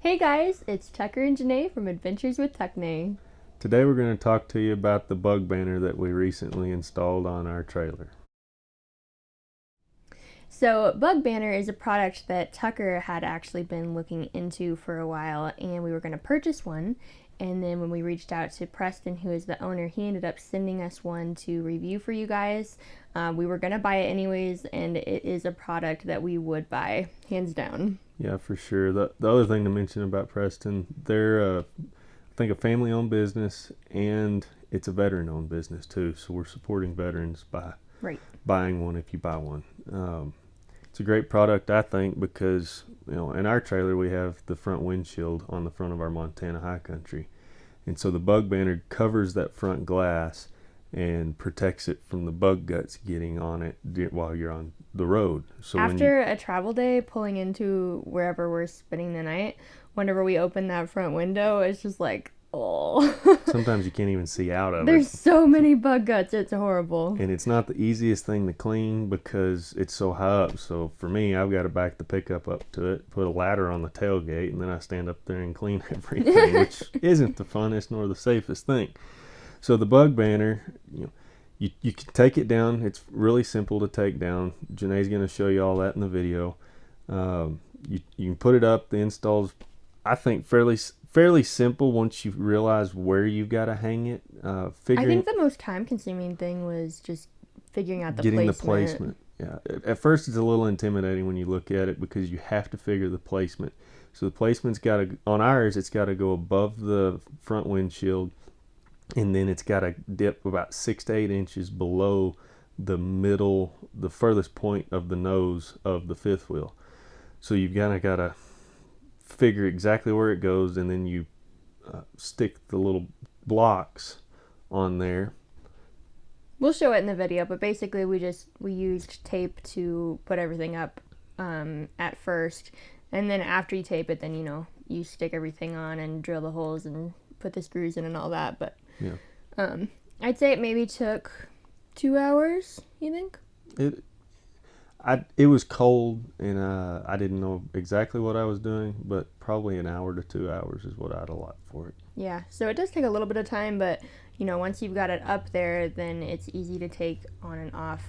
Hey guys, it's Tucker and Janae from Adventures with Tuckney. Today we're going to talk to you about the bug banner that we recently installed on our trailer. So, Bug Banner is a product that Tucker had actually been looking into for a while, and we were going to purchase one. And then when we reached out to Preston, who is the owner, he ended up sending us one to review for you guys. We were going to buy it anyways, and it is a product that we would buy, hands down. Yeah, for sure. The other thing to mention about Preston, they're I think a family-owned business, and it's a veteran-owned business too. So we're supporting veterans by Right. buying one if you buy one. It's a great product, I think, because in our trailer we have the front windshield on the front of our Montana High Country, and so the bug banner covers that front glass and protects it from the bug guts getting on it while you're on the road. So After a travel day, pulling into wherever we're spending the night, whenever we open that front window, it's just like, oh. sometimes you can't even see out of There's it. so many bug guts, it's horrible. And it's not the easiest thing to clean because it's so high up. So for me, I've got to back the pickup up to it, put a ladder on the tailgate, and then I stand up there and clean everything, which isn't the funnest nor the safest thing. So the bug banner, you can take it down. It's really simple to take down. Janae's going to show you all that in the video. You can put it up. The install's, I think, fairly simple once you realize where you've got to hang it. I think the most time consuming thing was just figuring out the getting placement. the placement. Yeah, at first it's a little intimidating when you look at it because you have to figure the placement. So the placement's got to, on ours, it's got to go above the front windshield, and then it's got to dip about 6 to 8 inches below the furthest point of the nose of the fifth wheel. So you've got to figure exactly where it goes, and then you stick the little blocks on there. We'll show it in the video, but basically we used tape to put everything up at first, and then after you tape it, then you stick everything on and drill the holes and put the screws in and all that. But yeah, I'd say it maybe took 2 hours. You think? It was cold, and I didn't know exactly what I was doing, but probably an hour to 2 hours is what I'd allot for it. Yeah, so it does take a little bit of time, but once you've got it up there, then it's easy to take on and off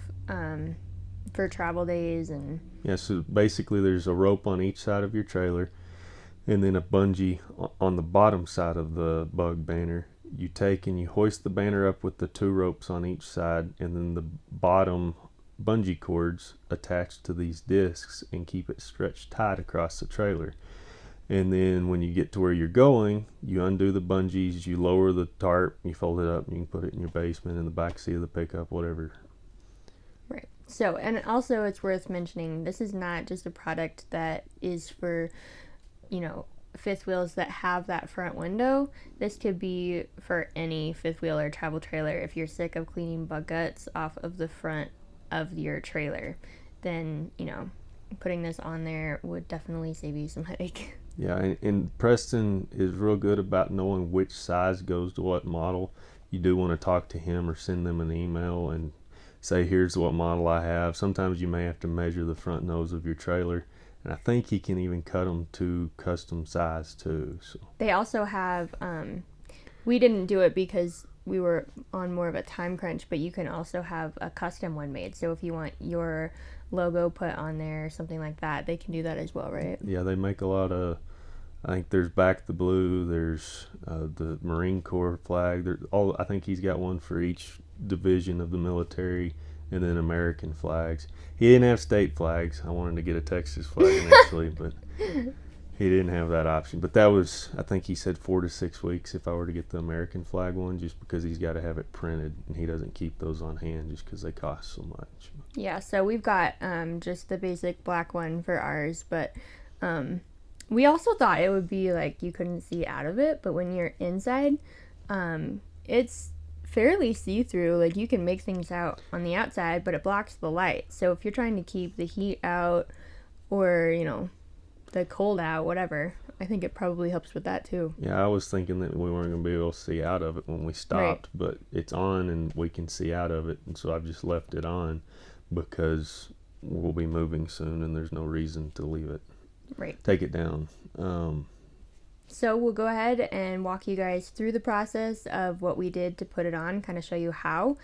for travel days. And yeah, so basically there's a rope on each side of your trailer, and then a bungee on the bottom side of the bug banner. You take and you hoist the banner up with the 2 ropes on each side, and then the bottom bungee cords attached to these discs and keep it stretched tight across the trailer. And then when you get to where you're going, you undo the bungees, you lower the tarp, you fold it up, and you can put it in your basement, in the back seat of the pickup, whatever. Right. So, and also it's worth mentioning, this is not just a product that is for, fifth wheels that have that front window. This could be for any fifth wheel or travel trailer. If you're sick of cleaning bug guts off of the front of your trailer, then, putting this on there would definitely save you some headache. Yeah, and Preston is real good about knowing which size goes to what model. You do want to talk to him or send them an email and say, here's what model I have. Sometimes you may have to measure the front nose of your trailer, and I think he can even cut them to custom size too. So They also have, we didn't do it because we were on more of a time crunch, but you can also have a custom one made. So if you want your logo put on there or something like that, they can do that as well, right? yeah, they make a lot of, I think there's Back the Blue, there's the Marine Corps flag. I think he's got one for each division of the military, and then American flags. He didn't have state flags. I wanted to get a Texas flag initially, but he didn't have that option. But that was, I think he said 4 to 6 weeks if I were to get the American flag one, just because he's got to have it printed, and he doesn't keep those on hand just because they cost so much. Yeah, so we've got just the basic black one for ours, but we also thought it would be like you couldn't see out of it, but when you're inside, it's fairly see-through. Like you can make things out on the outside, but it blocks the light. So if you're trying to keep the heat out or, the cold out, whatever, I think it probably helps with that too. Yeah, I was thinking that we weren't going to be able to see out of it when we stopped, but it's on and we can see out of it, and so I've just left it on because we'll be moving soon and there's no reason to leave it. Right. Take it down. So we'll go ahead and walk you guys through the process of what we did to put it on, kind of show you how.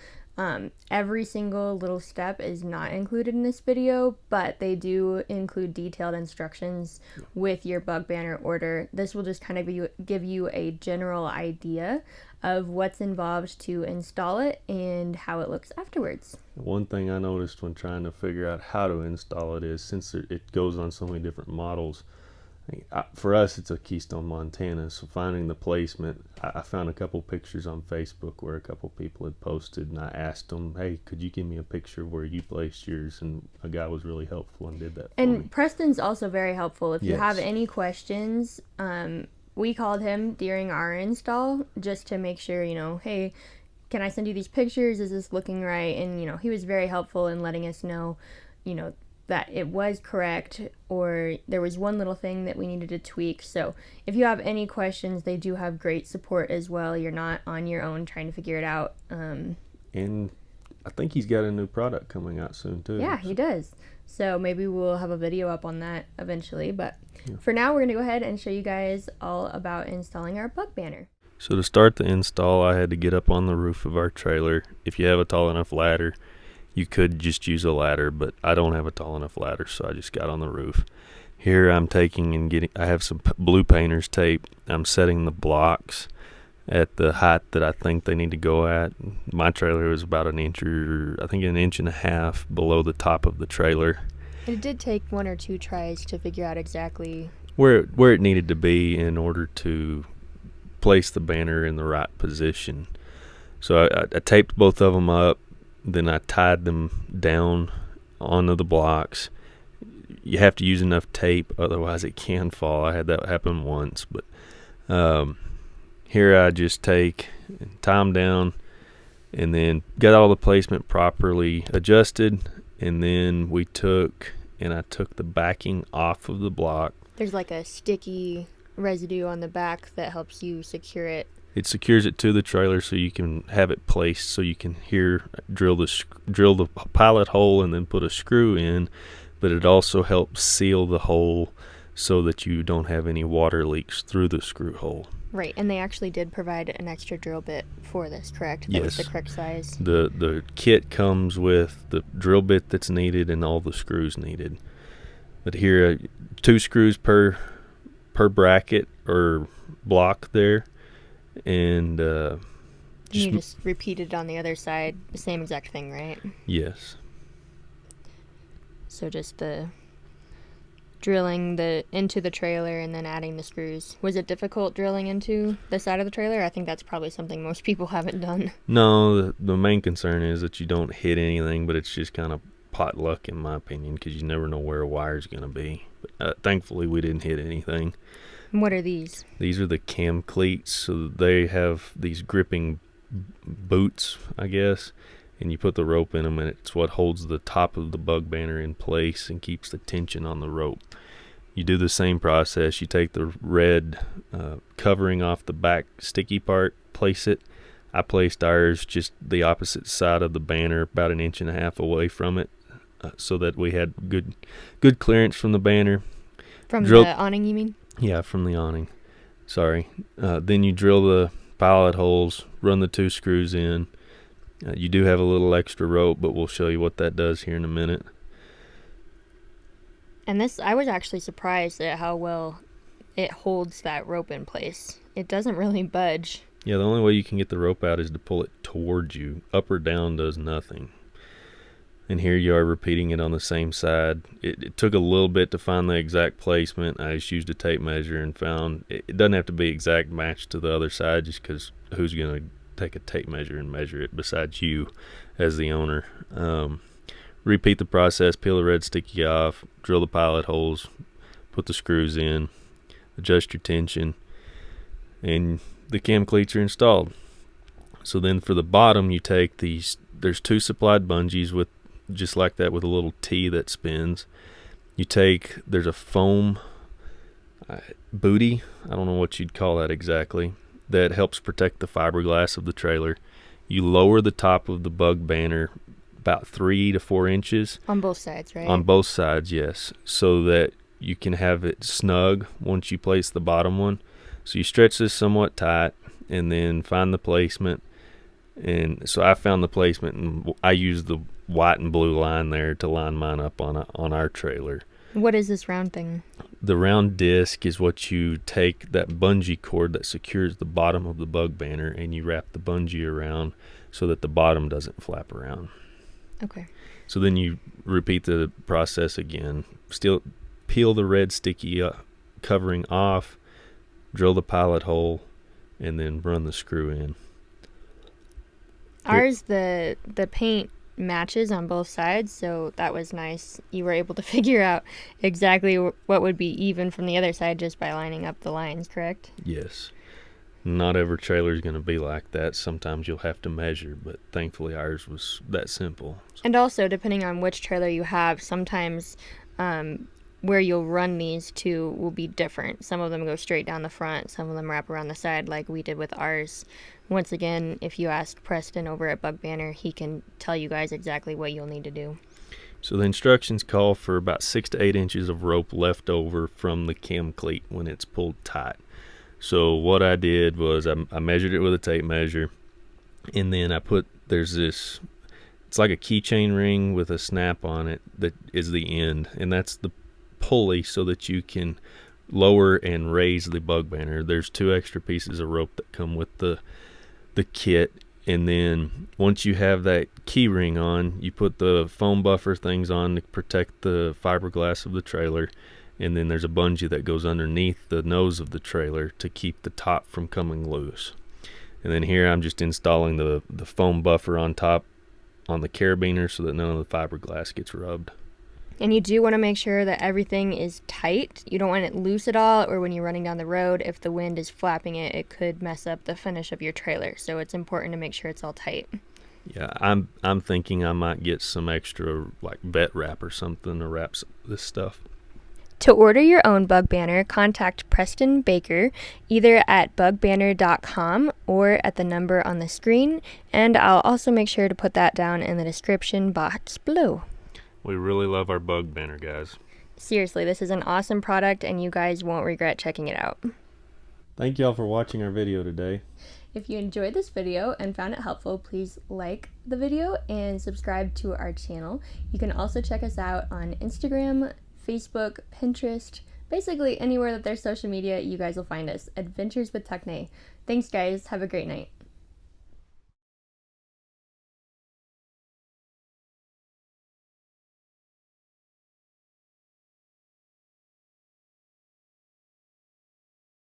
Every single little step is not included in this video, but they do include detailed instructions with your bug banner order. This will just kind of give you a general idea of what's involved to install it and how it looks afterwards. One thing I noticed when trying to figure out how to install it is, since it goes on so many different models, for us it's a Keystone Montana, so finding the placement, I found a couple pictures on Facebook where a couple people had posted, and I asked them, hey, could you give me a picture of where you placed yours, and a guy was really helpful and did that for me. And Preston's also very helpful. If you have any questions, we called him during our install just to make sure, hey, can I send you these pictures? Is this looking right? And, he was very helpful in letting us know, that it was correct, or there was one little thing that we needed to tweak. So if you have any questions, they do have great support as well. You're not on your own trying to figure it out. And I think he's got a new product coming out soon too. Yeah, he does. So maybe we'll have a video up on that eventually. But for now, we're going to go ahead and show you guys all about installing our bug banner. So to start the install, I had to get up on the roof of our trailer. If you have a tall enough ladder, you could just use a ladder, but I don't have a tall enough ladder, so I just got on the roof. Here I'm taking and getting, I have some blue painter's tape. I'm setting the blocks at the height that I think they need to go at. My trailer was about an inch and a half below the top of the trailer. It did take 1 or 2 tries to figure out exactly where it needed to be in order to place the banner in the right position. So I taped both of them up. Then I tied them down onto the blocks. You have to use enough tape, otherwise it can fall. I had that happen once, but here I just take and tie them down, and then got all the placement properly adjusted, and then I took the backing off of the block. There's like a sticky residue on the back that helps you secure it. It secures it to the trailer so you can have it placed, so you can drill the pilot hole and then put a screw in, but it also helps seal the hole so that you don't have any water leaks through the screw hole. Right, and they actually did provide an extra drill bit for this, correct? That was the correct size. The kit comes with the drill bit that's needed and all the screws needed. But here, 2 screws per bracket or block there. And you just repeated it on the other side, the same exact thing, right? Yes. So just the drilling into the trailer and then adding the screws. Was it difficult drilling into the side of the trailer? I think that's probably something most people haven't done. No, the main concern is that you don't hit anything, but it's just kind of pot luck in my opinion, because you never know where a wire's going to be. But, thankfully, we didn't hit anything. What are these? These are the cam cleats, so they have these gripping boots, I guess, and you put the rope in them, and it's what holds the top of the bug banner in place and keeps the tension on the rope. You do the same process. You take the red covering off the back sticky part, place it. I placed ours just the opposite side of the banner, about 1.5 inches away from it, so that we had good clearance from the banner. From the awning, you mean? Yeah, from the awning. Sorry. Then you drill the pilot holes, run the 2 screws in. You do have a little extra rope, but we'll show you what that does here in a minute. And I was actually surprised at how well it holds that rope in place. It doesn't really budge. Yeah, the only way you can get the rope out is to pull it towards you. Up or down does nothing. And here you are repeating it on the same side. It took a little bit to find the exact placement. I just used a tape measure and found it doesn't have to be exact match to the other side, just because who's going to take a tape measure and measure it besides you as the owner. Repeat the process, peel the red sticky off, drill the pilot holes, put the screws in, adjust your tension, and the cam cleats are installed. So then for the bottom, you take there's 2 supplied bungees with just like that with a little T that spins. There's a foam booty, I don't know what you'd call that exactly, that helps protect the fiberglass of the trailer. You lower the top of the bug banner about 3 to 4 inches. On both sides, right? On both sides, yes, so that you can have it snug once you place the bottom one. So you stretch this somewhat tight and then find the placement. And so I found the placement, and I used the white and blue line there to line mine up on our trailer. What is this round thing? The round disc is what you take that bungee cord that secures the bottom of the bug banner, and you wrap the bungee around so that the bottom doesn't flap around. Okay. So then you repeat the process again. Still peel the red sticky covering off, drill the pilot hole, and then run the screw in. Ours, the paint matches on both sides, so that was nice. You were able to figure out exactly what would be even from the other side just by lining up the lines, correct? Yes. Not every trailer is going to be like that. Sometimes you'll have to measure, but thankfully ours was that simple. And also, depending on which trailer you have, sometimes where you'll run these to will be different. Some of them go straight down the front, some of them wrap around the side like we did with ours. Once again, if you ask Preston over at Bugg Banner, he can tell you guys exactly what you'll need to do. So the instructions call for about 6 to 8 inches of rope left over from the chem cleat when it's pulled tight. So what I did was I measured it with a tape measure, and then there's this, it's like a keychain ring with a snap on it that is the end, and that's the pulley so that you can lower and raise the bug banner. There's 2 extra pieces of rope that come with the kit, and then once you have that key ring on, you put the foam buffer things on to protect the fiberglass of the trailer, and then there's a bungee that goes underneath the nose of the trailer to keep the top from coming loose. And then here I'm just installing the foam buffer on top on the carabiner so that none of the fiberglass gets rubbed. And you do want to make sure that everything is tight. You don't want it loose at all, or when you're running down the road, if the wind is flapping it, it could mess up the finish of your trailer. So it's important to make sure it's all tight. Yeah, I'm thinking I might get some extra like vet wrap or something to wrap this stuff. To order your own Bugg Banner, contact Preston Baker either at bugbanner.com or at the number on the screen, and I'll also make sure to put that down in the description box below. We really love our Bugg Banner, guys. Seriously, this is an awesome product, and you guys won't regret checking it out. Thank y'all for watching our video today. If you enjoyed this video and found it helpful, please like the video and subscribe to our channel. You can also check us out on Instagram, Facebook, Pinterest, basically anywhere that there's social media, you guys will find us. Adventures with Tuckney. Thanks, guys. Have a great night.